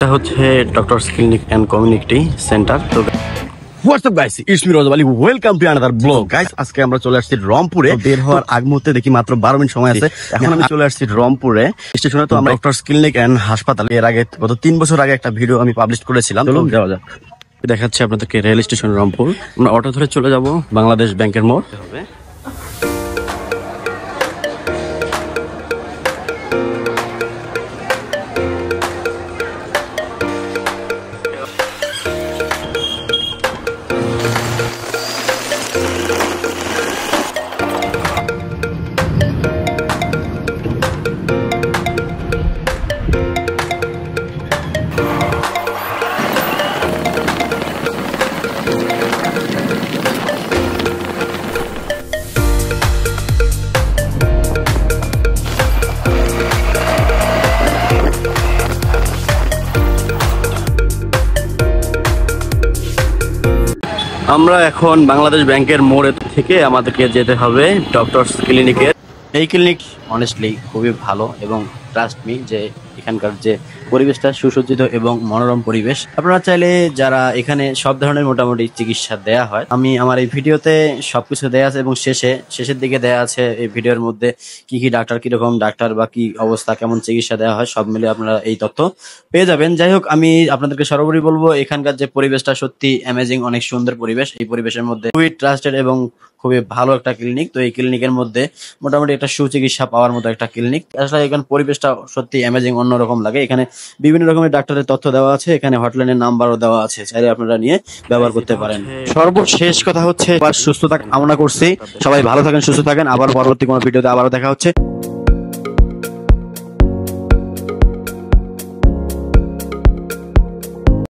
এটা হচ্ছে doctors clinic and community centre. তো what's up guys, it's me Rose Ali, welcome to another blog. Guys, আজকে আমরা চলে আসছি রংপুরে। বের হওয়ার আগ মুহূর্তে দেখি মাত্র 12 মিনিট সময় আছে। এখন আমি চলে আসছি রংপুরে স্টেশনে। তো আমরা ডক্টরস ক্লিনিক এন্ড হাসপাতাল, এর আগে গত 3 বছর আগে একটা ভিডিও আমি পাবলিশ করেছিলাম। চলুন যাওয়া যাক। দেখাচ্ছি আপনাদেরকে রেল স্টেশন রংপুর। আমরা অটো ধরে চলে যাব বাংলাদেশ ব্যাংকের মোড় হবে। আমরা এখন বাংলাদেশ ব্যাংকের মোড়ে থেকে আমাদেরকে যেতে হবে ডক্টরস ক্লিনিকের। এই ক্লিনিক অনেস্টলি খুবই ভালো এবং ট্রাস্ট মি যে এখানকার যে পরিবেশটা সুসজ্জিত এবং মনোরম পরিবেশ। আপনারা চাইলে যারা এখানে সব ধরনের মোটামুটি চিকিৎসা দেয়া হয়, আমি আমার এই ভিডিওতে সবকিছু দেয়া আছে এবং শেষের দিকে দেয়া আছে এই ভিডিওর মধ্যে কি কি ডাক্তার, কিরকম ডাক্তার বা কি অবস্থা, কেমন চিকিৎসা দেওয়া হয়, সব মিলে আপনারা এই তথ্য পেয়ে যাবেন। যাই হোক, আমি আপনাদেরকে সর্বোপরি বলবো এখানকার যে পরিবেশটা সত্যি অ্যামেজিং, অনেক সুন্দর পরিবেশ। এই পরিবেশের মধ্যে খুবই ট্রাস্টেড এবং খুবই ভালো একটা ক্লিনিক। তো এই ক্লিনিকের মধ্যে মোটামুটি একটা সুচিকিৎসা পাওয়ার মতো একটা ক্লিনিক। আসলে এখানে পরিবেশটা সত্যি অ্যামেজিং, অন্যরকম লাগে। এখানে বিভিন্ন রকমের ডাক্তারের তথ্য দেওয়া আছে, এখানে হটলাইনের নাম্বারও দেওয়া আছে, চাইলে আপনারা নিয়ে ব্যবহার করতে পারেন। সর্বশেষ কথা হচ্ছে সুস্থতা কামনা করছি, সবাই ভালো থাকেন, সুস্থ থাকেন। আবার পরবর্তী কোনো ভিডিওতে আবারও দেখা হচ্ছে।